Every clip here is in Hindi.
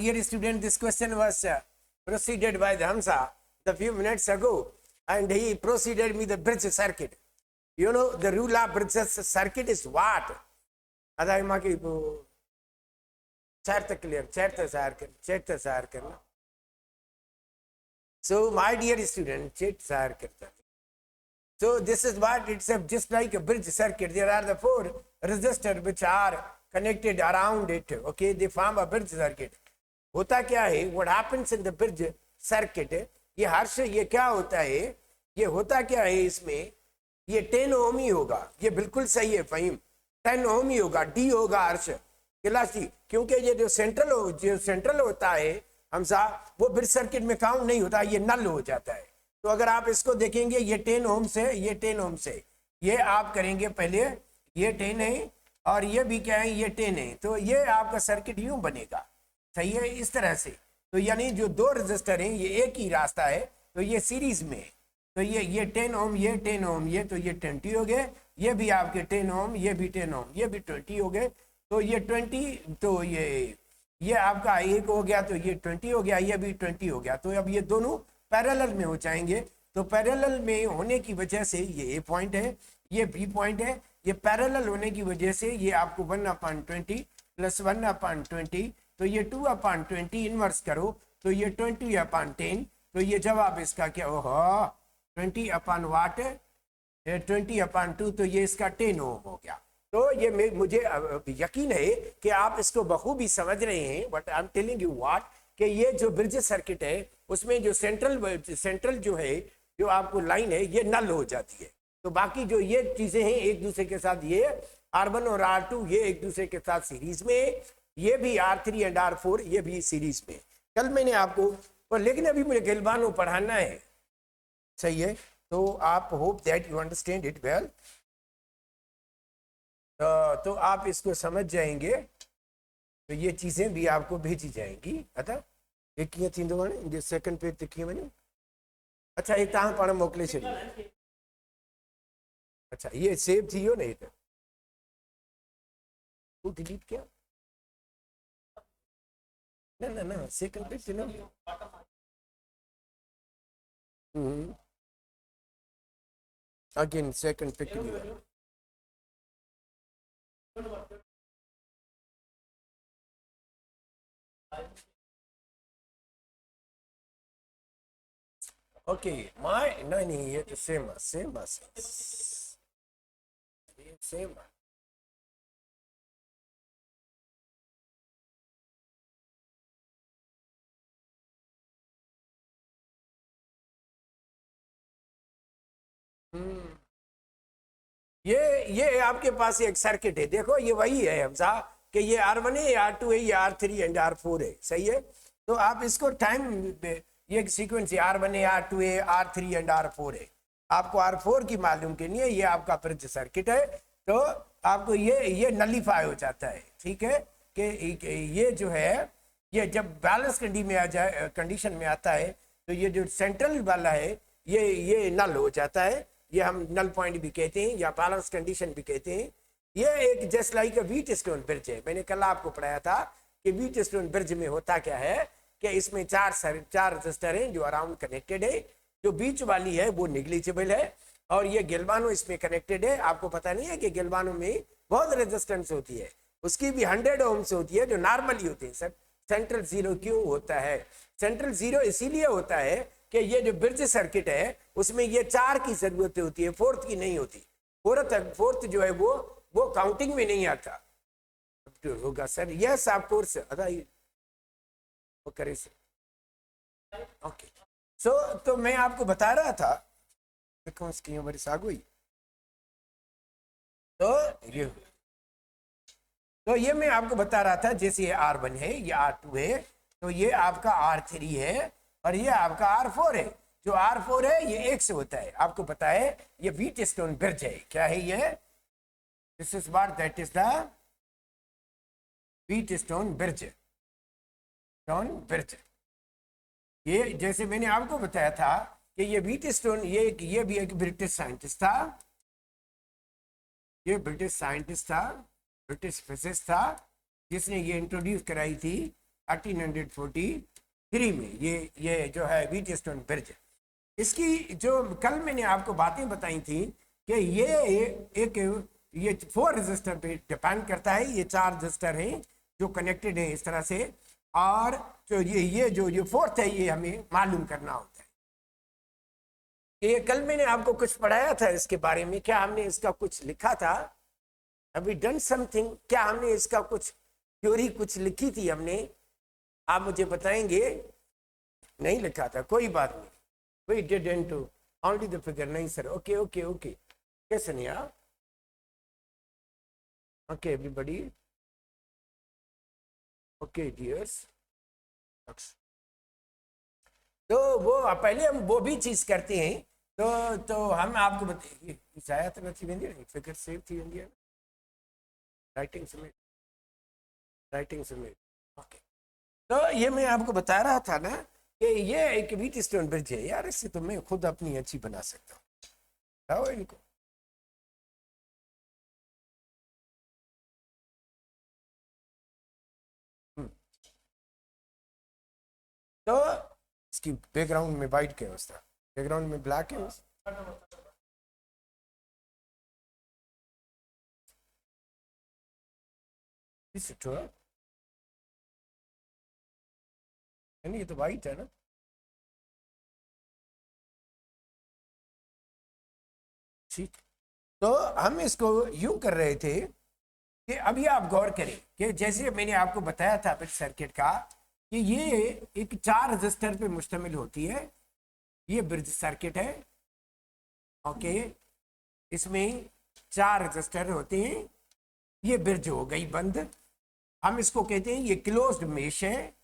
Dear student, this question was proceeded by the Hamza a few minutes ago, and he proceeded with the bridge circuit. You know, the rule of bridge circuit is what? So, my dear student, so this is what it's just like a bridge circuit. There are the four resistors which are connected around it. Okay, they form a bridge circuit. होता क्या है, what happens in the bridge circuit, ये हर्ष ये क्या होता है, ये होता क्या है इसमें, ये 10 ओम ही होगा, ये बिल्कुल सही है फहीम, 10 ओम ही होगा, डी होगा हर्ष क्लासी, क्योंकि ये जो सेंट्रल होता है हमसा, वो ब्रिज सर्किट में काउंट नहीं होता, ये नल हो जाता है। तो अगर आप इसको देखेंगे, ये 10 ओम से, ये 10 ओम से, ये आप करेंगे पहले, ये 10 है और ये भी क्या है, ये 10 है, तो ये आपका सर्किट यूं बनेगा, सही है, इस तरह से। तो यानी जो दो रजिस्टर हैं, ये एक ही रास्ता है, तो ये सीरीज में, तो ये 10 ओम, ये 10 ओम, ये तो ये 20 हो गए, ये भी आपके 10 ओम, ये भी 10 ओम, ये भी 20 हो गए, तो ये 20, तो ये आपका एक हो गया, तो ये 20 हो गया, ये भी 20 हो गया। तो अब ये दोनों पैरेलल में हो जाएंगे, तो पैरेलल में होने की वजह से ये ए पॉइंट है, ये बी पॉइंट है, ये पैरेलल होने की वजह से ये आपको 1/20 प्लस 1/20, तो ये 2/20 इनवर्स करो, तो ये 20/10, तो ये जवाब इसका क्या हो, 20/वाट, 20/2, तो ये इसका 10 ओम हो गया। तो ये मुझे यकीन है कि आप इसको बखूबी समझ रहे हैं, but I am telling you what, कि ये जो ब्रिज सर्किट है उसमें जो सेंट्रल जो है, जो आपको लाइन है, ये नल हो जाती है। तो बाकी जो ये चीजें हैं एक दूसरे के साथ, ये R1 और R2 ये एक दूसरे के साथ सीरीज में, ये भी R3 एंड R4 ये भी सीरीज में। कल मैंने आपको, पर लेकिन अभी मुझे गिलबानो पढ़ाना है, सही है, तो आप hope that you understand it well, तो आप इसको समझ जाएंगे, तो ये चीजें भी आपको भेजी जाएंगी। अतः ये कीअं थींदो हाणे, जो सेकंड पेज ते कीअं वञूं, अच्छा ये तव्हां पाण मोकिले छॾियो, अच्छा ये सेव थी वियो न, ये त तूं डिलीट कया, न सेकंड पेज ते न, अगेन सेकंड पे क्लियर, ओके माय नहीं ये तो सेम ये आपके पास एक सर्किट है, देखो ये वही है हमसा, कि ये R1 है, R2 है, ये R3 एंड R4 है, सही है। तो आप इसको टाइम, ये सीक्वेंस R1 है, R2 है, R3 एंड R4 है, आपको R4 की मालूम के लिए ये आपका ब्रिज सर्किट है, तो आपको ये नलीफाई हो जाता है, ठीक है, कि ये जो है, ये जब बैलेंस कंडीशन में आता है, तो ये जो सेंट्रल वाला है ये नल हो जाता है, ये हम नल पॉइंट भी कहते हैं या बैलेंस कंडीशन भी कहते हैं। ये एक जस्ट लाइक अ व्हीटस्टोन ब्रिज है, मैंने कल आपको पढ़ाया था कि व्हीटस्टोन ब्रिज में होता क्या है, कि इसमें चार रजिस्टर हैं जो अराउंड कनेक्टेड है, जो बीच वाली है वो निग्लिजिबल है, और ये गिलबानो इसमें कनेक्टेड है। आपको पता नहीं है कि गिलबानो में बहुत रेजिस्टेंस होती है, उसकी भी 100 ओम्स होती है, जो नॉर्मली होती है। सर सेंट्रल जीरो क्यों होता है, सेंट्रल जीरो इसीलिए होता है कि ये जो ब्रिज सर्किट है उसमें ये 4 की जरूरत होती है, 4th की नहीं होती। 4th जो है वो काउंटिंग में नहीं आता होगा सर, यस ऑफ कोर्स, करे सर, ओके। सो तो मैं आपको बता रहा था, देखो इसकी उम्र साग हुई, तो ये मैं आपको बता रहा था, जैसे ये R1 है, ये R2 है, तो ये आपका R3 है, और ये आपका R4 है। जो R4 है ये 1 से होता है, आपको पता है, ये व्हीटस्टोन ब्रिज है, क्या है ये, this is what, that is the Wheatstone bridge, ये जैसे मैंने आपको बताया था कि ये व्हीटस्टोन, ये भी एक ब्रिटिश साइंटिस्ट था, ये ब्रिटिश साइंटिस्ट था, ब्रिटिश फिजिसिस्ट था, जिसने ये इंट्रोड्यूस कराई थी 1843 में ये जो है व्हीटस्टोन ब्रिज। इसकी जो कल मैंने आपको बातें बताई थी कि ये 4 रजिस्टर पे डिपेंड करता है। ये 4 रजिस्टर हैं जो कनेक्टेड है इस तरह से, और जो ये फोर्थ है ये हमें मालूम करना होता है। ये कल मैंने आपको कुछ पढ़ाया था इसके बारे में, क्या हमने इसका कुछ लिखा था? अभी डन समथिंग, क्या हमने इसका कुछ थ्योरी कुछ लिखी थी हमने? आप मुझे बताएंगे। नहीं लिखा था, कोई बात नहीं। We didn't only the figure। नहीं सर, ओके ओके ओके, कैसे नहीं आप? Okay everybody, okay dears. तो वो पहले हम वो भी चीज करते हैं। तो हम आपको बताइए शायद नहीं वेंदी फिगर सेव थी वेंदी राइटिंग समेत। ओके, तो ये मैं आपको बता रहा था ना कि ये एक व्हीटस्टोन ब्रिज है यार। इससे तो मैं खुद अपनी अच्छी बना सकता हूँ, बताओ इनको। तो इसकी बैकग्राउंड में वाइट क्या है, बैकग्राउंड में ब्लैक है। ये तो वाइट है ना। ठीक, तो हम इसको यूं कर रहे थे कि अभी आप गौर करें कि जैसे मैंने आपको बताया था ब्रिज सर्किट का कि ये एक 4 रजिस्टर पे मुश्तमिल होती है। ये ब्रिज सर्किट है, ओके। इसमें 4 रजिस्टर होते हैं। ये ब्रिज हो गई बंद, हम इसको कहते हैं ये क्लोज्ड मेश है।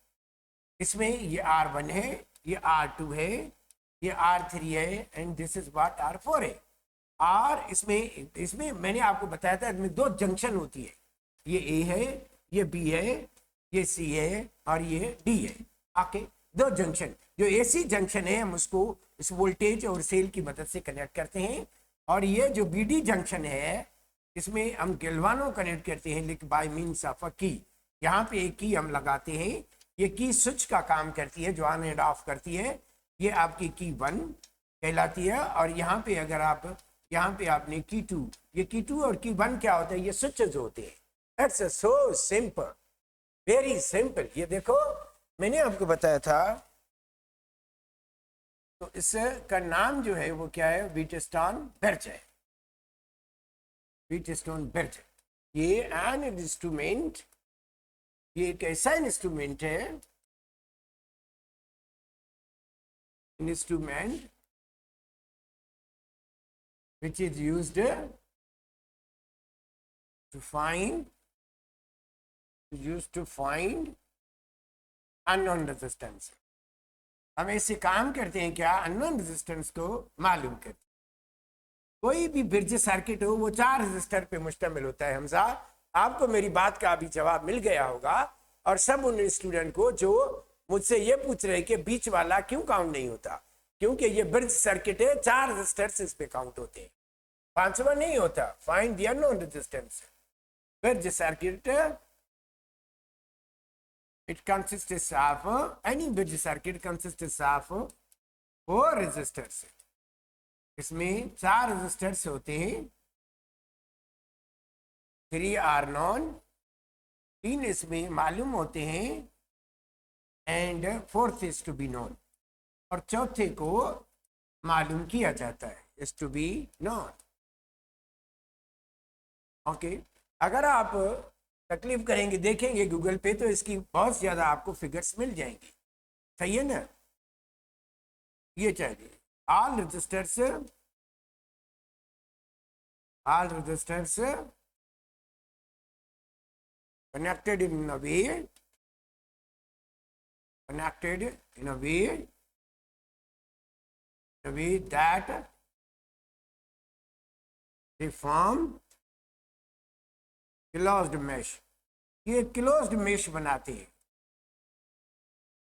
इसमें ये R1 है, ये R2 है, ये R3 है, and this is what R4 है। और इसमें मैंने आपको बताया था इसमें 2 जंक्शन होती है। ये A है, ये B है, ये C है, और ये D है। Okay, 2 junction. जो AC जंक्शन है हम उसको इस वोल्टेज और सेल की मदद से कनेक्ट करते हैं, और ये जो BD जंक्शन है इसमें हम गैल्वानो कनेक्ट करते हैं लिक बाय मीन्स ऑफ अ की। यहाँ पे एक की हम लगाते हैं, ये की स्विच का काम करती है जो ऑन एंड ऑफ करती है। ये आपकी की 1 कहलाती है, और यहाँ पे अगर आप यहाँ पे आपने की 2, ये की 2 और की 1 क्या होता है? ये स्विचेस होते हैं। That's so simple, very simple. ये देखो मैंने आपको बताया था। तो इसका नाम जो है वो क्या है? व्हीटस्टोन ब्रिज है, व्हीटस्टोन ब्रिज। ये एन इंस्ट्रूमेंट, ये एक ऐसा इंस्ट्रूमेंट है, instrument which is used to find unknown resistance। हम ऐसे काम करते हैं क्या? अननोन रेजिस्टेंस को मालूम करते हैं। कोई भी ब्रिज सर्किट हो वो 4 रजिस्टर पे मुश्तमिल होता है। हमजा, आपको मेरी बात का अभी जवाब मिल गया होगा, और सब उन स्टूडेंट को जो मुझसे ये पूछ रहे कि बीच वाला क्यों काउंट नहीं होता, क्योंकि ये ब्रिज सर्किट है, 4 रजिस्टर्स इस पे काउंट होते हैं, 5वां नहीं होता। Find the unknown resistance. Bridge circuit it consists of any bridge circuit consists of 4 resistors। इसमें 4 resistors होते हैं, 3 are known, 3 इसमें मालूम होते हैं, and 4th is to be known, और चौथे को मालूम किया जाता है, is to be known। Okay, अगर आप तकलीफ करेंगे, देखेंगे गूगल पे, तो इसकी बहुत ज्यादा आपको फिगर्स मिल जाएंगी। सही है ना? ये चाहिए all resistors connected in a way that they form closed mesh. ये क्लोज्ड मेश बनाते हैं।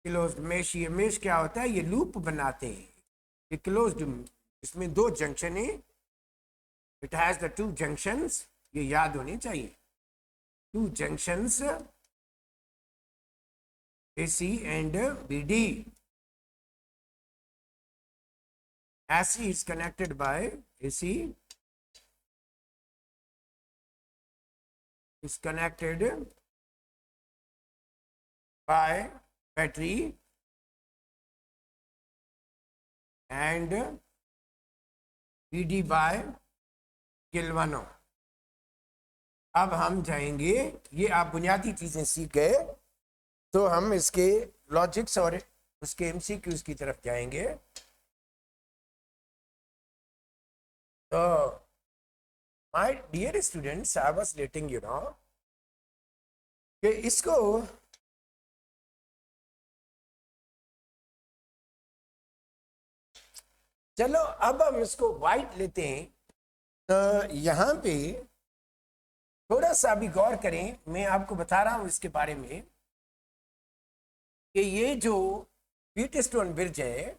क्लोज्ड मेश, ये मेश क्या होता है? ये लूप बनाते हैं। ये क्लोज्ड, इसमें 2 जंक्शन है। इट हैज द 2 जंक्शंस, ये याद होने चाहिए। 2 junctions AC and BD. AC is connected by AC is connected by battery and BD by galvano. अब हम जाएंगे, ये आप बुनियादी चीजें सीख गए, तो हम इसके लॉजिक्स और उसके एमसीक्यूज की तरफ जाएंगे. तो my dear students, I was letting you know कि इसको चलो अब हम इसको वाइट लेते हैं. तो यहाँ पे थोड़ा सा भी गौर करें, मैं आपको बता रहा हूं इसके बारे में कि ये जो व्हीटस्टोन ब्रिज है,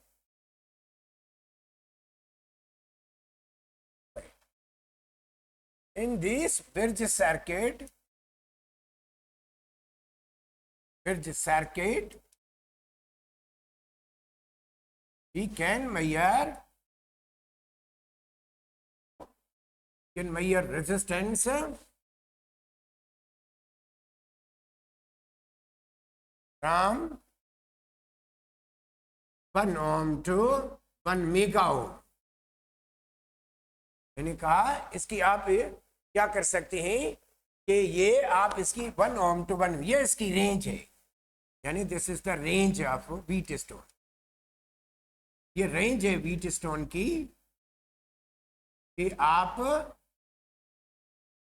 in this bridge circuit we can measure resistance from 1 ohm to 1 mega ohm. मैंने कहा इसकी आप क्या कर सकते हैं कि ये आप इसकी 1 ohm to 1, ये इसकी रेंज है, यानी this is the range of Wheatstone. ये रेंज है व्हीटस्टोन की कि आप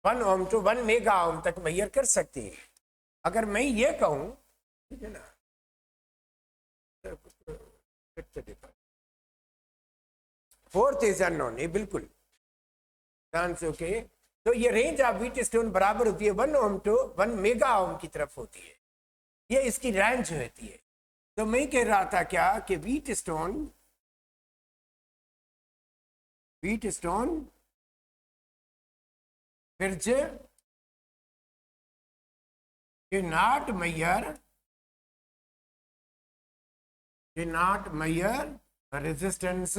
1 ohm to 1 मेगा ओम तक मेजर कर सकते हैं. अगर मैं ये कहूं, ठीक है ना, फोर्थ इज अननोन, ये बिल्कुल ओके. तो ये रेंज ऑफ व्हीटस्टोन बराबर होती है 1 ohm to 1 मेगा ओम की तरफ होती है, ये इसकी रेंज होती है. तो मैं कह रहा था क्या कि Wheatstone bridge cannot measure resistance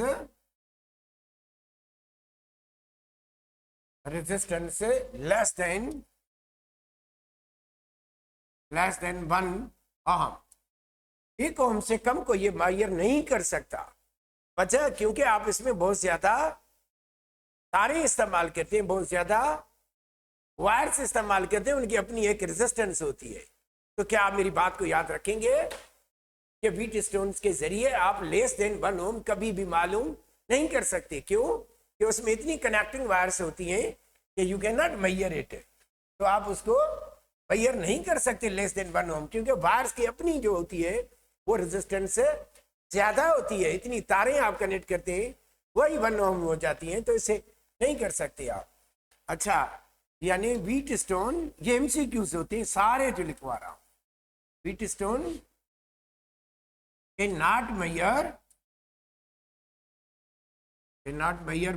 less than 1 ohm. 1 ohm से कम को ये मेजर नहीं कर सकता. वजह क्योंकि आप इसमें बहुत ज्यादा तारे इस्तेमाल करते हैं, बहुत ज्यादा वायर्स इस्तेमाल करते हैं, उनकी अपनी एक रेजिस्टेंस होती है. तो क्या आप मेरी बात को याद रखेंगे कि व्हीटस्टोन के जरिए आप लेस देन 1 ohm कभी भी मालूम नहीं कर सकते. क्यों? कि उसमें इतनी कनेक्टिंग वायर्स होती हैं कि you can not measure it. तो आप उसको मेजर नहीं कर सकते लेस देन 1 ohm, क्योंकि वायर्स की अपनी जो होती है वो रेजिस्टेंस ज्यादा होती है. इतनी तारें आप कनेक्ट करते हैं वही 1 ohm हो जाती हैं, तो इसे नहीं कर सकते आप. अच्छा, यानी व्हीटस्टोन, ये एमसीक्यूज होते हैं सारे जो लिखवा रहा हूं. Wheatstone can not measure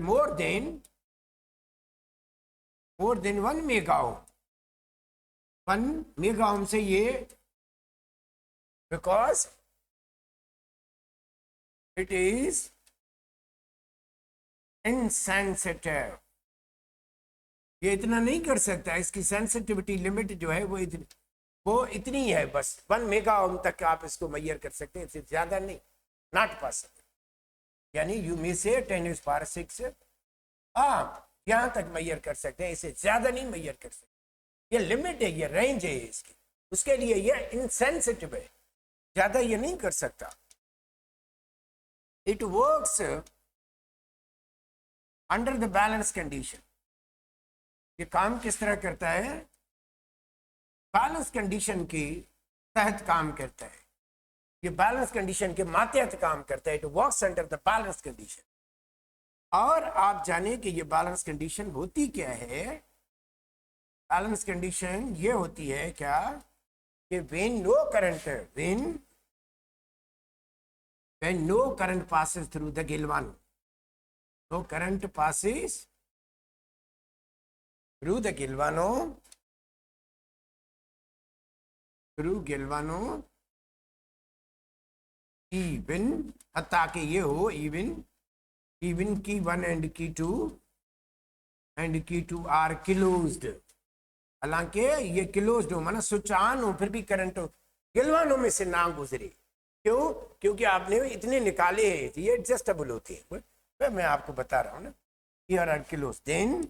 more than 1 mega ohm. 1 mega ohm से ये, बिकॉज इट इज इनसेंसिटिव. ये इतना नहीं कर सकता, इसकी सेंसिटिविटी लिमिट जो है वो इतनी है, बस 1 मेगा ओम तक आप इसको मेजर कर सकते हैं, इससे ज्यादा नहीं. Not possible. यानी यू मे से 10⁶ यहां तक मेजर कर सकते हैं, इससे ज्यादा नहीं मेजर कर सकते. ये लिमिट है, ये रेंज है इसकी, उसके लिए ये इनसेंसिटिव है, ज्यादा ये नहीं कर सकता. It works under the balance condition. ये काम किस तरह करता है? बैलेंस कंडीशन के तहत काम करता है. ये बैलेंस कंडीशन के मातहत काम करता है. It works under the balance condition. और आप जाने कि ये बैलेंस कंडीशन होती क्या है? बैलेंस कंडीशन ये होती है क्या कि when no current passes through the galvano, no current passes through the galvano even, ताकि ये हो इवन, इवन की 1 एंड की 2 आर क्लोज्ड। हालांकि ये क्लोज्ड हो माना स्विच ऑन हो फिर भी करंट हो गिलवानों में से ना गुजरे। क्यों? क्योंकि आपने इतने निकाले हैं, ये एडजस्टेबल होते हैं। मैं आपको बता रहा हूं ना, here are close. Then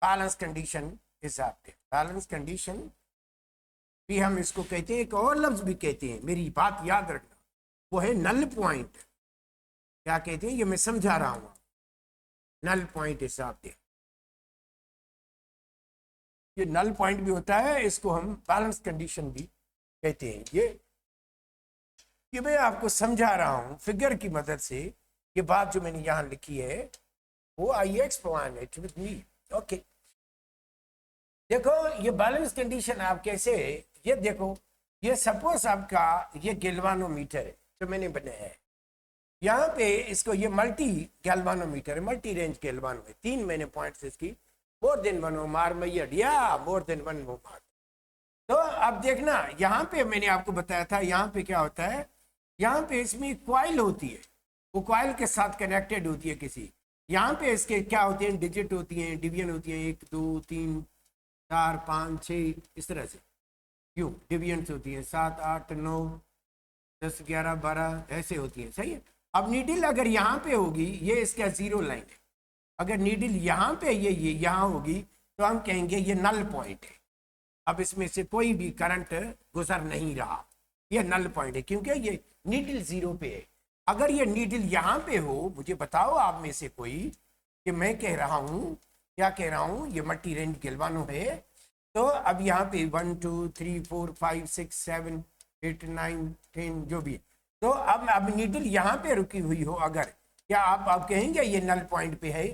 balance condition हिसाब के, बैलेंस कंडीशन भी हम इसको कहते हैं, एक और लफ्ज भी कहते हैं, मेरी बात याद रखना, वो है नल पॉइंट। क्या कहते हैं ये मैं समझा रहा हूं, नल पॉइंट हिसाब के। ये नल पॉइंट भी होता है, इसको हम बैलेंस कंडीशन भी कहते हैं। ये मैं आपको समझा रहा हूं फिगर की मदद से। ये बात जो मैंने यहां लिखी है वो आइए explain it with me. Okay, देखो ये बैलेंस कंडीशन आप कैसे, ये देखो, ये सपोज आपका ये गैल्वानोमीटर है जो मैंने बनाया है। यहाँ पे इसको ये मल्टी गैल्वानोमीटर है, मल्टी रेंज गैल्वानो है। 3 मैंने पॉइंट्स इसकी, मोर देन 1 ओमार मैयड या मोर देन 1 ओमार। तो अब देखना यहाँ पे मैंने आपको बताया था, यहाँ पे क्या होता है, यहाँ पे इसमें क्वाइल होती है, वो क्वाइल के साथ कनेक्टेड होती है किसी। यहाँ पे इसके क्या होते हैं, डिजिट होती हैं, डिवीजन होती है, 1 2 3 4 5 6 इस तरह से क्यों डिवीजन्स होती है, 7 8 9 10 11 12 ऐसे होती है। सही है। अब नीडल अगर यहाँ पे होगी, ये इसका 0 लाइन है, अगर नीडल यहाँ पे ये यहाँ होगी तो हम कहेंगे ये नल पॉइंट है। अब इसमें से कोई भी करंट गुजर नहीं रहा, ये नल पॉइंट है क्योंकि ये नीडल 0 पे है। अगर ये नीडल यहाँ पे हो, मुझे बताओ आप में से कोई कि मैं कह रहा हूँ, क्या कह रहा हूँ, ये मल्टी रेंज गैल्वानो है। तो अब यहाँ पे 1 2 3 4 5 6 7 8 9 10 जो भी, तो अब नीडल यहाँ पे रुकी हुई हो, अगर क्या आप कहेंगे ये नल पॉइंट पे है,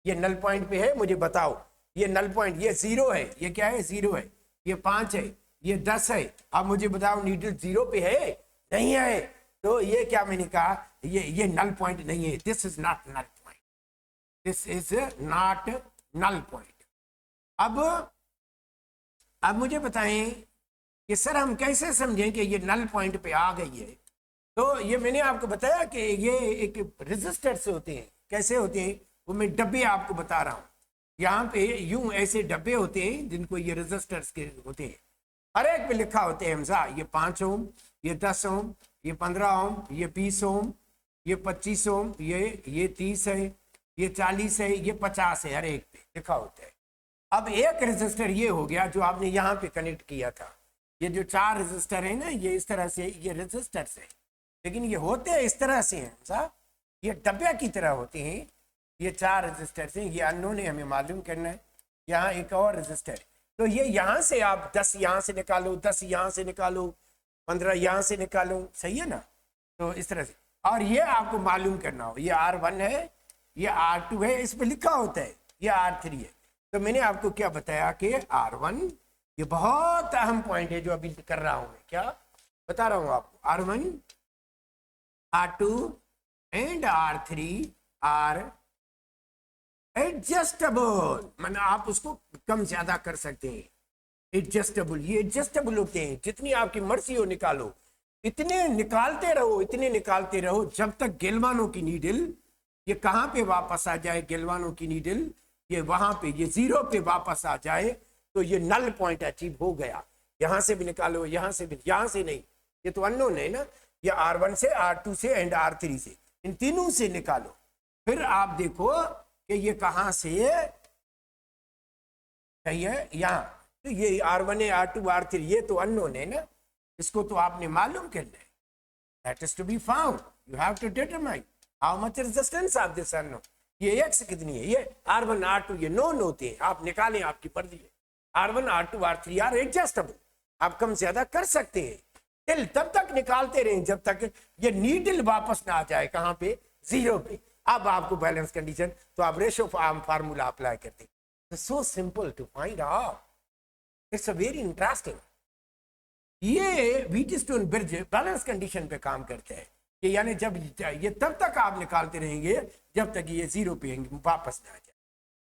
ये नल पॉइंट पे है, मुझे बताओ ये नल पॉइंट, ये 0 है, ये क्या है 0 है, ये 5 है, ये 10 है। अब मुझे बताओ नीडल 0 पे है, नहीं है, तो ये क्या मैंने कहा, ये नल पॉइंट नहीं है। This is not null point, this is not null point. अब मुझे बताएं कि सर हम कैसे समझें कि ये नल पॉइंट पे आ गई है। तो ये मैंने आपको बताया कि ये एक रेजिस्टर से होते हैं। कैसे होते हैं वो मैं डब्बे आपको बता रहा हूँ। यहाँ पे यूं ऐसे डब्बे होते हैं जिनको ये रेजिस्टर्स के होते हैं, हर एक पे लिखा होते हैं हमजा, ये 5 ओम, ये 10 ओम, ये 15 ओम, ये 20 ओम, ये 25 ओम, ये 30 है, ये 40 है, ये 50 है, हर एक पे लिखा होता है। अब एक रेजिस्टर ये हो गया जो आपने यहाँ पे कनेक्ट किया था। ये जो 4 रेजिस्टर है ना, ये इस तरह से ये रेजिस्टर है, लेकिन ये होते हैं इस तरह से हैं साहब, ये डब्बे की तरह होते हैं। ये 4 रेजिस्टर हैं, ये अननोन है, हमें मालूम करना है। यहाँ एक और रेजिस्टर, तो ये यहाँ से आप 10 यहाँ से निकालो, 10 यहाँ से निकालो, 15 यहाँ से निकालो, सही है ना। तो इस तरह से, और ये आपको मालूम करना हो, ये R1 है, ये R2 है, इस पर लिखा होता है, ये R3 है। तो मैंने आपको क्या बताया कि R1 ये बहुत अहम पॉइंट है जो अभी कर रहा हूं मैं, क्या बता रहा हूं आपको, R1 R2 and R3 are adjustable, माना आप उसको कम ज्यादा कर सकते हैं। एडजस्टेबल, ये एडजस्टेबल होते हैं, जितनी आपकी मर्जी हो निकालो, इतने निकालते रहो, इतने निकालते रहो जब तक गैल्वानो की नीडल ये कहां पे वापस आ जाए, गैल्वानो की नीडल ये वहां पे, ये 0 पे वापस आ जाए, तो ये नल पॉइंट अचीव हो गया। यहां से भी निकालो, यहां से भी, यहां से नहीं, ये तो अननोन है ना, ये R1 से, R2 से एंड R3 से, इन तीनों से निकालो। फिर आप देखो कि ये कहां से सही है, यहाँ, तो ये R1 है, R2 R3, ये तो अननोन है ना, इसको तो आपने मालूम करना है। That is to be found, you have to determine how much resistance of this unknown. ये एक्स कितनी है, ये R1 R2 ये नोन होते हैं, आप निकालें, आपकी मर्जी है। R1 R2 R3 are adjustable, आप कम ज्यादा कर सकते हैं, टिल तब तक निकालते रहें जब तक ये नीडल वापस ना आ जाए, कहां पे, 0 पे। अब आपको बैलेंस कंडीशन, तो आप रेशो फार्मूला अप्लाई करते हैं। So simple to find out, it's a very interesting. ये व्हीटस्टोन ब्रिज बैलेंस कंडीशन पे काम करते हैं, कि यानी जब ये तब तक आप निकालते रहेंगे जब तक ये 0 पे वापस ना आ जाए।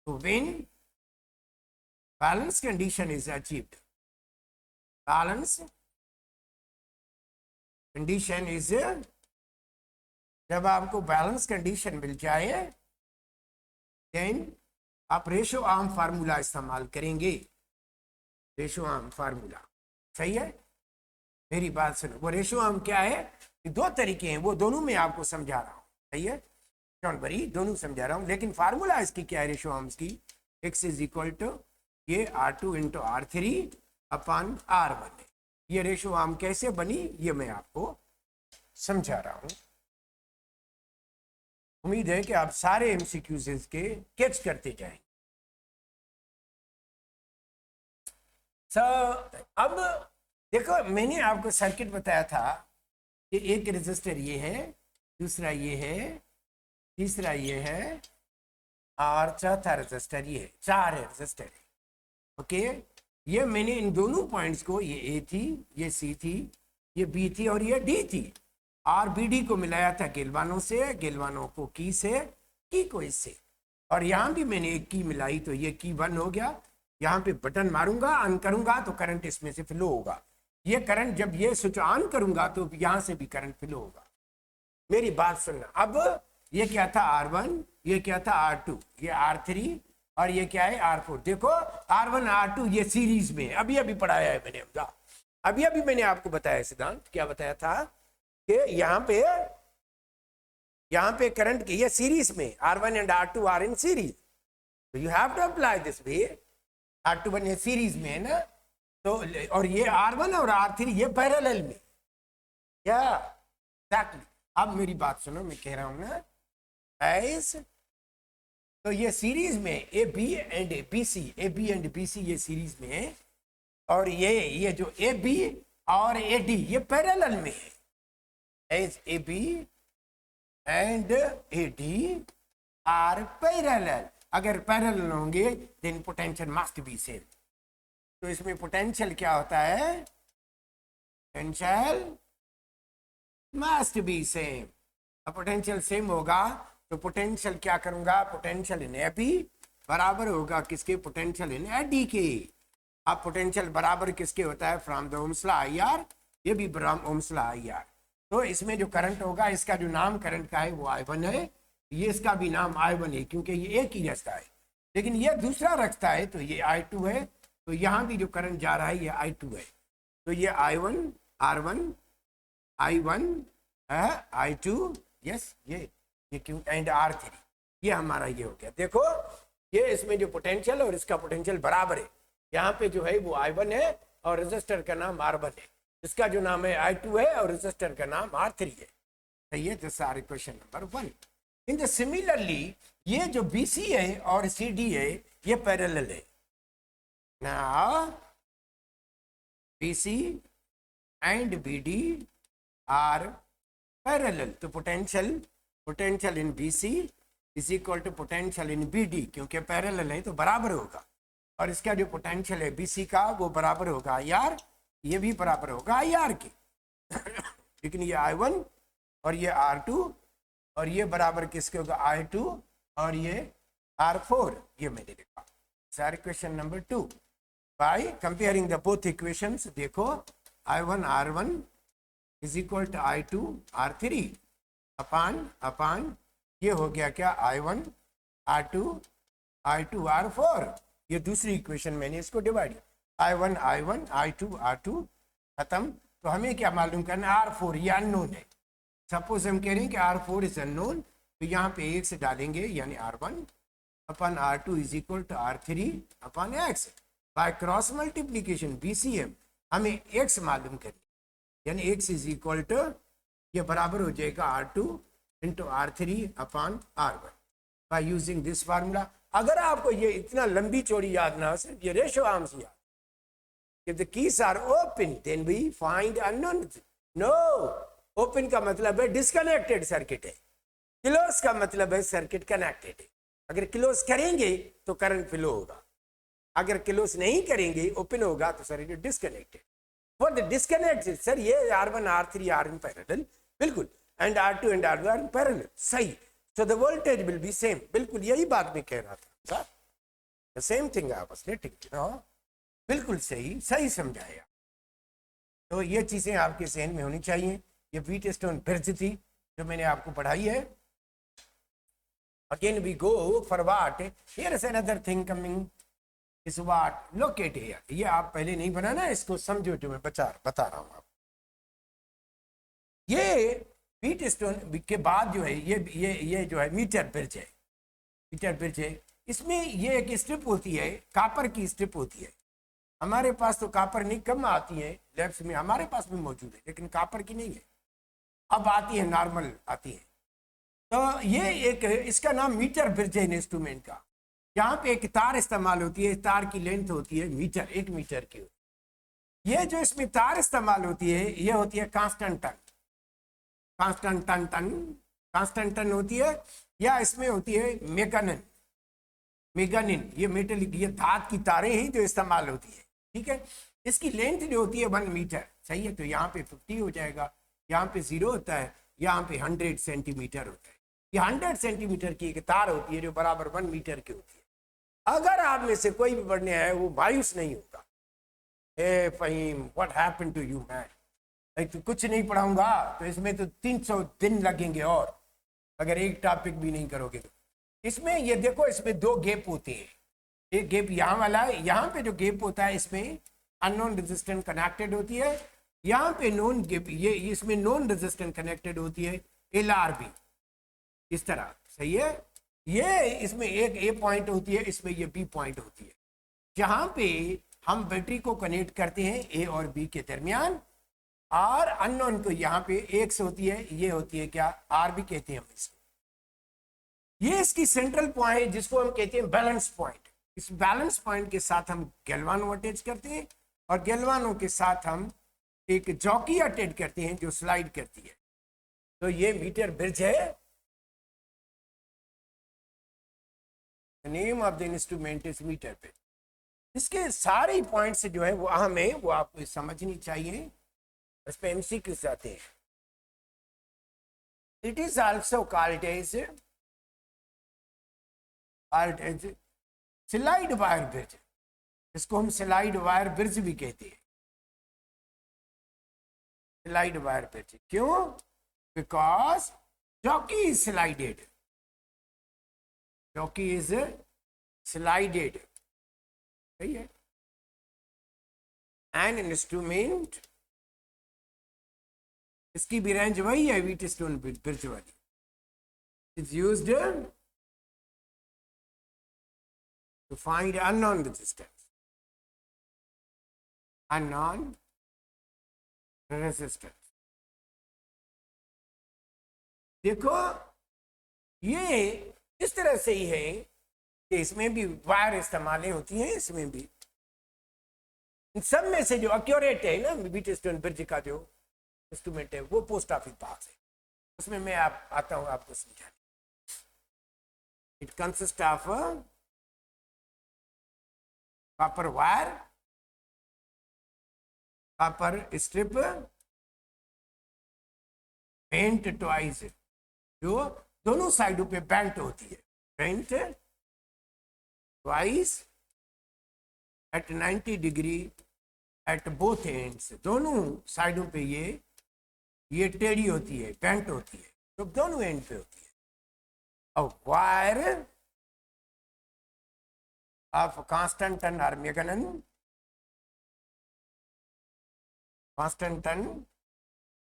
तो when balance condition is achieved, balance condition is, जब आपको बैलेंस कंडीशन मिल जाए देन आप रेशो आर्म फार्मूला इस्तेमाल करेंगे। रेशो आर्म फार्मूला, सही है? मेरी बात सुनो, वो रेशो आर्म क्या है? दो तरीके हैं, वो दोनों में आपको समझा रहा हूँ, सही है? डोंट वरी, दोनों समझा रहा हूँ, लेकिन फार्मूला इसकी क्या है रेशो आर्म्स की? x इज इक्वल टू ये R2 into R3 upon R1 है। ये रेशो आर्म कैसे बनी ये मैं आपको समझा रहा हूँ। उम्मीद है कि आप सारे एमसीक्यूज के कैच करते जाएं। अब देखो, मैंने आपको सर्किट बताया था कि एक रेजिस्टर ये है, दूसरा ये है, तीसरा ये है और चौथा रेजिस्टर ये है। चार रेजिस्टर है, ओके। ये मैंने इन दोनों पॉइंट्स को, ये ए थी, ये सी थी, ये बी थी और ये डी थी, और बी डी को मिलाया था गिलवानों से, गिलवानों को की से, की को इससे, और यहाँ भी मैंने एक की मिलाई तो ये की 1 हो गया। यहाँ पे बटन मारूंगा, ऑन करूंगा तो करंट इसमें से फ्लो होगा। ये करंट जब ये स्विच ऑन करूंगा तो यहाँ से भी करंट फ्लो होगा। मेरी बात सुनना, अब ये क्या था R1, ये क्या था R2, ये R3 और ये क्या है R4। देखो R1 R2 ये सीरीज में, अभी अभी पढ़ाया है मैंने, अभी अभी मैंने आपको बताया सिद्धांत, क्या बताया था कि यहाँ पे करंट की ये सीरीज में, R1 and R2 are in series, तो you have to apply this way. R2 ये सीरीज में है ना, तो और ये R1 और R3 ये पैरेलल में, क्या एग्जैक्टली। अब मेरी बात सुनो, मैं कह रहा हूं ना ऐस, तो ये सीरीज में A B and B C, A B and B C ये सीरीज में है, और ये जो ए बी और ए डी ये पैरेलल में है, as A B and A D are parallel. अगर पैरेलल होंगे then potential must be same. तो इसमें पोटेंशियल क्या होता है? Potential must be same. अब पोटेंशियल सेम होगा तो पोटेंशियल क्या करूंगा? पोटेंशियल इन ए बी बराबर होगा किसके? पोटेंशियल इन ए डी के। अब पोटेंशियल बराबर किसके होता है? From the Ohm's law I R, ये भी from Ohm's law I R. तो इसमें जो करंट होगा, इसका जो नाम करंट का है वो I1 है, ये इसका भी नाम I1 है क्योंकि ये एक ही रखता है, लेकिन ये दूसरा रखता है तो ये I2 है। तो यहाँ भी जो करंट जा रहा है ये I2 है, तो ये I1 R1 I1 I2 yes, ये क्यों एंड R3, ये हमारा ये हो गया। देखो ये इसमें जो पोटेंशियल और इसका पोटेंशियल बराबर है, यहाँ पे जो है वो I1 है और रेजिस्टर का नाम R1 है, इसका जो नाम है I2 है और रेजिस्टर का नाम R3 है। सही है? This are question number 1। In the similarly ये जो BC है और CD है ये पैरेलल है। Now BC and BD are parallel, तो potential in BC is equal to potential in BD, क्योंकि पैरेलल है तो बराबर होगा, और इसका जो पोटेंशियल है BC का वो बराबर होगा IR, ये भी बराबर होगा IR के। लेकिन ये I1 और ये R2 और ये बराबर किसके होगा? I2 और ये R4, ये मैंने लिखा। सारे question number 2 by comparing the both equations. देखो I1 R1 is equal to I2 R3 अपान ये हो गया क्या? I1 R2 I2 R4, ये दूसरी इक्वेशन मैंने इसको डिवाइड, I1 I2 R2 खत्म। तो हमें क्या मालूम करना? R4 ये अननोन है। सपोज हम कह रहे हैं कि R4 इज अननोन, तो यहाँ पे एक से डालेंगे यानी R1 upon R2 is equal to R3 upon X। By cross multiplication BCM हमें X मालूम करनी, यानी X इज इक्वल टू ये बराबर हो जाएगा R2 into R3 upon R1 bye using this formula. अगर आपको ये इतना लंबी चौड़ी याद ना हो, सिर्फ ये रेशो आर्म्स याद। If the keys are open, then we find unknown. No, open का मतलब है डिस्कनेक्टेड सर्किट है, क्लोज का मतलब है सर्किट कनेक्टेड है। अगर क्लोज करेंगे तो करंट फ्लो होगा, अगर क्लोज नहीं करेंगे ओपन होगा तो circuit disconnected. For the disconnected sir ये R1 R3 are in parallel, बिल्कुल, and R2 and R1 are in parallel, सही। So the voltage will be same, बिल्कुल यही बात मैं कह रहा था sir, the same thing I was letting you know. बिल्कुल सही समझाया। तो ये चीजें आपके जहन में होनी चाहिए। ये व्हीटस्टोन ब्रिज थी जो मैंने आपको पढ़ाई है। Again we go for what, here is another thing coming is what, locate here. ये आप पहले नहीं बनाना, इसको समझो जो मैं बता रहा हूं आप। ये व्हीटस्टोन के बाद जो है ये जो है मीटर ब्रिज है, मीटर ब्रिज है। इसमें ये एक स्ट्रिप होती है, कापर की स्ट्रिप होती है। हमारे पास तो कापर नहीं, कम आती है लैब्स में, हमारे पास भी मौजूद है, लेकिन कापर की नहीं है, अब आती है, नॉर्मल आती है। तो ये एक, इसका नाम मीटर ब्रिज है इंस्ट्रूमेंट का। यहाँ पे एक तार इस्तेमाल होती है, तार की लेंथ होती है मीटर, 1 मीटर की। ये जो इसमें तार इस्तेमाल होती है ये होती है कांस्टेंट टन, कांस्टेंट टन होती है, या इसमें होती है मेगानिन। ये मेटल, ये धात की तारें हैं जो इस्तेमाल होती है, ठीक है। इसकी लेंथ जो होती है 1 मीटर, सही है। तो यहाँ पे 50 हो जाएगा, यहाँ पे 0 होता है, यहाँ पे 100 सेंटीमीटर होता है। ये 100 सेंटीमीटर की एक तार होती है जो बराबर 1 मीटर की होती है। अगर आप में से कोई भी पढ़ने आए वो मायूस नहीं होगा, ए Faheem what happened to you man, तो कुछ नहीं पढ़ाऊंगा तो इसमें तो 300 दिन लगेंगे, और अगर एक टॉपिक भी नहीं करोगे तो। इसमें ये देखो, इसमें 2 गैप होते हैं। एक गैप यहाँ वाला है, यहाँ पे जो गैप होता है इसमें अननोन रेजिस्टेंस कनेक्टेड होती है, यहाँ पे नोन गैप, ये इसमें नॉन रेजिस्टेंस कनेक्टेड होती है, LRB, इस तरह, सही है। ये इसमें एक A पॉइंट होती है, इसमें ये B पॉइंट होती है, जहां पे हम बैटरी को कनेक्ट करते हैं A और B के दरमियान, और अननोन को यहाँ पे X होती है, ये होती है क्या, RB कहते हैं हम इसको। ये इसकी सेंट्रल पॉइंट जिसको हम कहते हैं बैलेंस पॉइंट। इस बैलेंस पॉइंट के साथ हम गैल्वानो अटैच करते हैं, और गैल्वानो के साथ हम एक जॉकी अटैच करते हैं जो स्लाइड करती है। तो ये मीटर ब्रिज है। The name of the instrument is meter bridge. इसके सारे पॉइंट्स जो है वो अहम है, वो आपको समझनी चाहिए। इस पे MCQs आते हैं। It is also called as slide wire bridge। इसको हम स्लाइड वायर ब्रिज भी कहते हैं, स्लाइड वायर ब्रिज। क्यों? Because jockey is slided, jockey is slided, सही है। An instrument, इसकी भी रेंज वही है व्हीटस्टोन ब्रिज वाली, is used to find unknown resistance, unknown resistance. देखो ये इस तरह से ही है कि इसमें भी वायर इस्तेमाल होती हैं, इसमें भी। इन सब में से जो एक्यूरेट है ना व्हीटस्टोन ब्रिज का जो इंस्ट्रूमेंट है वो पोस्ट ऑफिस बॉक्स है, उसमें मैं आता हूं आपको समझाने। It consist of copper wire, copper strip, bent twice, जो दोनों साइडों पे बेंट होती है, bent twice at 90 degree at both ends, दोनों साइडों पे ये टेढ़ी होती है, बेंट होती है, तो दोनों एंड पे होती है। अब वायर ऑफ कांस्टेंट टन और मेगानन, constant ton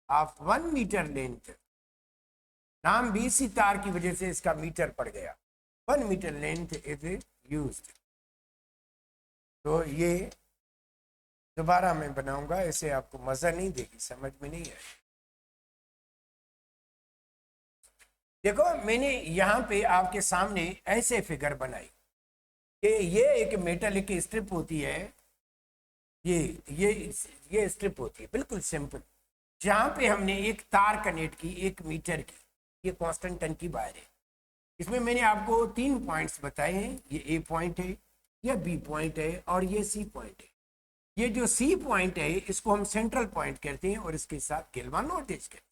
of 1 metre length, नाम भी इसी तार की वजह से इसका मीटर पड़ गया, 1 मीटर लेंथ इज यूज्ड। तो ये दोबारा मैं बनाऊंगा, इसे आपको मजा नहीं देगी, समझ में नहीं है। देखो मैंने यहाँ पे आपके सामने ऐसे फिगर बनाई कि ये एक मेटालिक स्ट्रिप होती है, ये स्ट्रिप होती है बिल्कुल सिंपल, जहाँ पे हमने एक तार कनेक्ट की 1 मीटर की, ये कांस्टेंट टन की वायर है। इसमें मैंने आपको 3 पॉइंट्स बताए हैं, ये A पॉइंट है, ये B पॉइंट है, और ये C पॉइंट है। ये जो C पॉइंट है इसको हम सेंट्रल पॉइंट कहते हैं, और इसके साथ गैल्वानो अटैच करते हैं,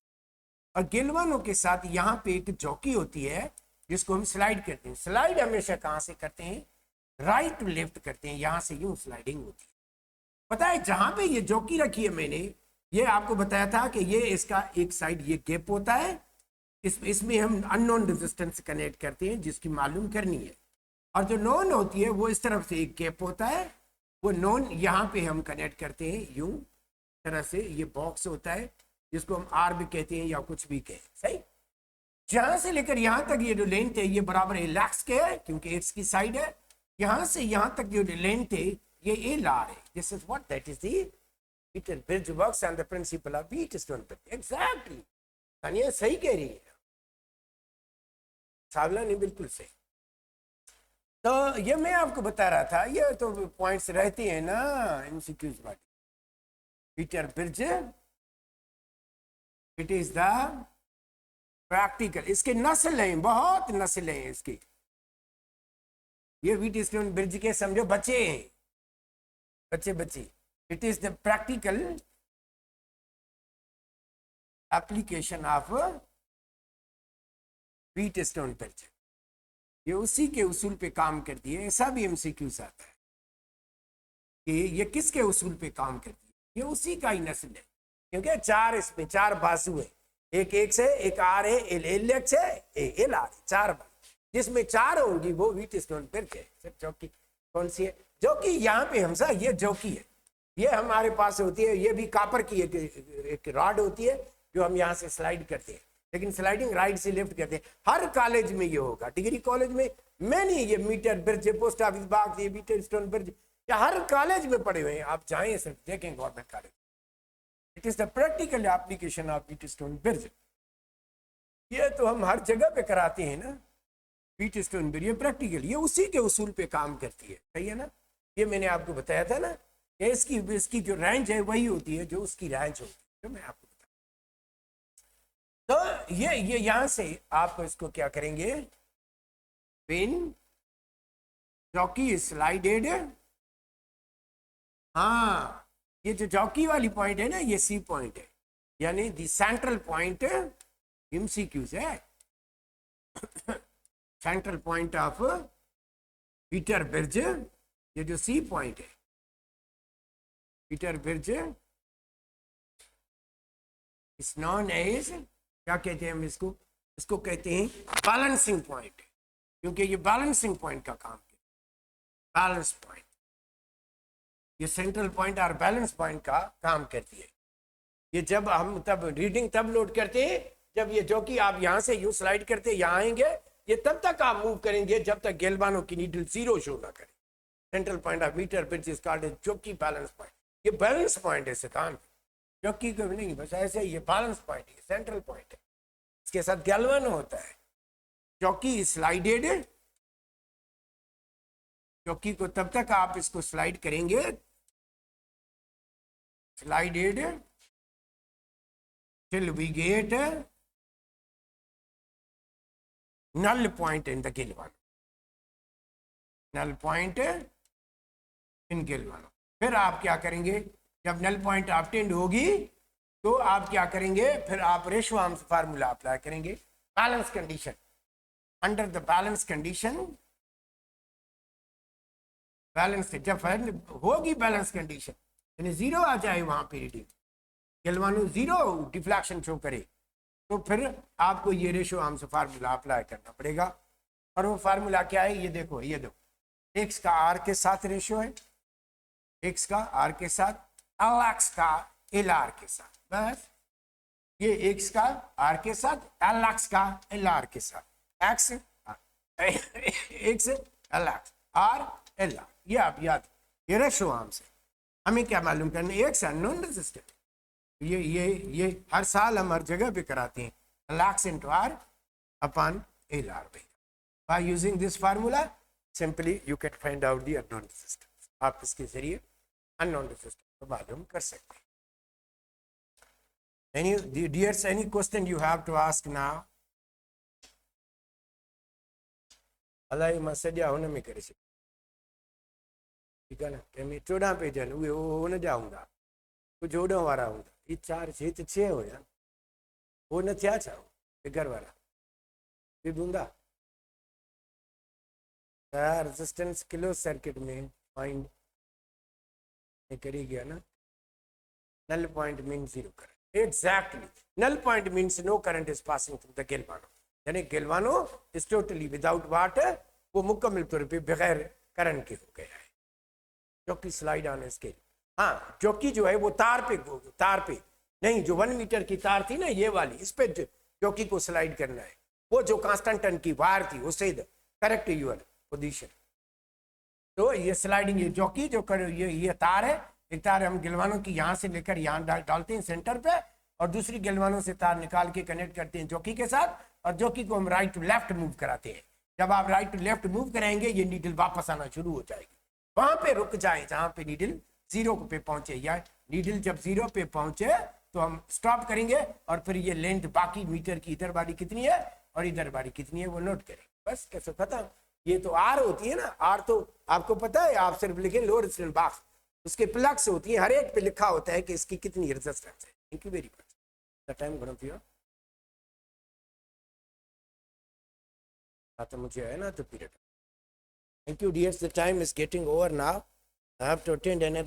और गैल्वानो के साथ यहाँ पे एक जॉकी होती है जिसको हम स्लाइड करते हैं। स्लाइड हमेशा कहाँ से करते हैं, राइट टू लेफ्ट करते हैं, यहाँ से यूं स्लाइडिंग होती है। पता है जहां पे ये जॉकी रखी है मैंने, ये आपको बताया था कि ये इसका एक साइड ये गैप होता है, इसमें हम अननोन रेजिस्टेंस कनेक्ट करते हैं जिसकी मालूम करनी है, और जो नॉन होती है वो इस तरफ से एक गैप होता है, वो नॉन यहाँ पे हम कनेक्ट करते हैं यूं तरह से, ये बॉक्स होता है जिसको हम आर भी कहते हैं या कुछ भी कहें, सही। जहां से लेकर यहां तक ये जो लेंथ है ये बराबर ए लैक्स के है क्योंकि एक्स की साइड है, यहां से यहां तक जो लेंथ है ये ए लार है, this is what that is the Wheaton bridge works on the principle of Wheatstone bridge. Exactly. Tania सही कह रही है, सावला नहीं बिल्कुल सही। तो ये मैं आपको बता रहा था, ये तो पॉइंट्स रहते हैं ना एमसीक्यूज वाली। Wheaton bridge, it is the practical, इसके नस्ल हैं, बहुत नस्ल हैं इसकी। ये Wheatstone bridge के समझो बच्चे हैं, बच्चे। It is the practical application of Wheatstone bridge. ये उसी के उसूल पे काम करती है। ऐसा भी एमसीक्यू आता है कि ये किसके उसूल पे काम करती है, ये उसी का ही नस्ल है, क्योंकि चार इसमें चार बाजू है, एक एक्स है, एक आर है, एल एक्स है, एल आर है, चार बाजू, जिसमें चार होंगी वो Wheatstone bridge है। सर चौकी कौन सी है? जो कि यहाँ पे हमसा ये चौकी है, ये हमारे पास होती है, ये भी कापर की एक रॉड होती है जो हम यहाँ से स्लाइड करते हैं, लेकिन स्लाइडिंग राइट से लेफ्ट करते हैं। हर कॉलेज में ये होगा, डिग्री कॉलेज में मैंने ये मीटर ब्रिज, पोस्ट ऑफिस बाग, ये Wheatstone ब्रिज, या हर कॉलेज में पढ़े हुए हैं, आप जाएं सिर्फ देखें government college. It is the practical application of Wheatstone bridge. ये तो हम हर जगह पे कराते हैं ना Wheatstone ब्रिज, ये प्रैक्टिकल, ये उसी के उसूल पे काम करती है, सही है ना। ये मैंने आपको बताया था ना, इसकी जो रेंज है वही होती है जो उसकी रेंज होती है, जो मैं आपको बता। तो ये यहां से आप इसको क्या करेंगे, पिन जॉकी स्लाइडेड, हाँ ये जो जॉकी वाली पॉइंट है ना, ये सी पॉइंट है, यानी द सेंट्रल पॉइंट एमसीक्यू है, central point of Wheaton bridge, ये जो सी पॉइंट है Wheaton bridge is known as, क्या कहते हैं हम इसको, इसको कहते हैं बैलेंसिंग पॉइंट, क्योंकि ये बैलेंसिंग पॉइंट का काम है, बैलेंस पॉइंट, ये सेंट्रल पॉइंट और बैलेंस पॉइंट का काम करती है। ये जब हम तब रीडिंग तब नोट करते हैं जब ये जो कि आप यहाँ से यू स्लाइड करते यहाँ आएंगे, ये तब तक आप मूव करेंगे जब तक गेल्वानो की नीडल जीरो शो ना करे। Central point of metre bridge is called jockey balance point. ये बैलेंस पॉइंट है सितान, जोकी को नहीं, बस ऐसे ये बैलेंस पॉइंट है, सेंट्रल पॉइंट है, इसके साथ गेल्वानो होता है। जोकी स्लाइडेड, जोकी को तब तक आप इसको स्लाइड करेंगे, slided till we get null point in the Gilvan, null point in Gilvan। फिर आप क्या करेंगे, जब नल पॉइंट ऑब्टेन्ड होगी तो आप क्या करेंगे, फिर आप रेशोआर्म्स फार्मूला अप्लाई करेंगे, balance condition, under the balance condition, balance जब होगी बैलेंस कंडीशन यानी जीरो आ जाए वहां पे रीडिंग, गेल्वानो जीरो डिफ्लेक्शन शो करे, तो फिर आपको ये रेशो आर्म्स फार्मूला अप्लाई करना पड़ेगा। और वो फार्मूला क्या है, ये देखो, ये दो एक्स का आर के साथ रेशो है, एक्स का आर के साथ, एल एक्स का एल आर के साथ, बस ये एक्स का आर के साथ, एल एक्स का एल आर के साथ, x x L x R L R, ये आप याद, ये रेशो आर्म्स है। हमें क्या मालूम करना, एक्स अननोन रेजिस्टेंस, ये हर साल हम हर जगह पे कराते हैं, लैक्स into R upon L R. By using this formula simply you can find out the unknown resistance. आप इसके जरिए अननोन रेजिस्टेंस को मालूम कर सकते हैं। Any dears, any question you have to ask now? अलाए मसजिया हुन में करे, ठीक है ना, कि 14 पेज आहिनि उहे हुन जा हूंदा, कुछ 14 वारा हूंदा, ये 4 6 6 हुया, वो न थिया छा फिगर वारा बि हूंदा। रेजिस्टेंस क्लोज सर्किट में फाइंड करी गया ना, null point means zero current. Exactly. Null point means no current is passing through the galvano. यानी galvano is totally without water. वो मुकम्मल तौर पे बगैर करंट के हो गया है. Jockey slide on scale. हाँ, जॉकी जो है वो तार पे नहीं, जो 1 मीटर की तार थी ना ये वाली, इस पे जॉकी को स्लाइड करना है. वो जो कांस्टेंट टन की वायर थी उससे करेक्ट यूर पोजीशन. तो ये स्लाइडिंग, ये जॉकी जो ये तार है, एक तार हम गिलवानों की यहाँ से लेकर यहाँ डालते हैं सेंटर पे, और दूसरी गिलवानों से तार निकाल के कनेक्ट करते हैं जॉकी के साथ, और जॉकी को हम राइट टू लेफ्ट मूव कराते हैं. जब आप राइट टू लेफ्ट मूव करेंगे ये नीडल वापस आना शुरू हो जाएगी. वहां पे रुक जाए जहां पे नीडल जीरो पे पहुंचे, या नीडल जब जीरो पे पहुंचे तो हम स्टॉप करेंगे, और फिर ये लेंथ बाकी मीटर की इधर बारी कितनी है और इधर बारी कितनी है वो नोट करें. बस कैसे खत्म. ये तो आर होती है ना, आर तो आपको पता है, आप सिर्फ लिखें लोअर रेजिस्टेंस बॉक्स, उसके प्लग्स होती है, हर एक पे लिखा होता है कि इसकी कितनी रेजिस्टेंस है. Thank you very much. The time go for तो मुझे है ना तो period. Thank you dears, the time is getting over now. I have to attend another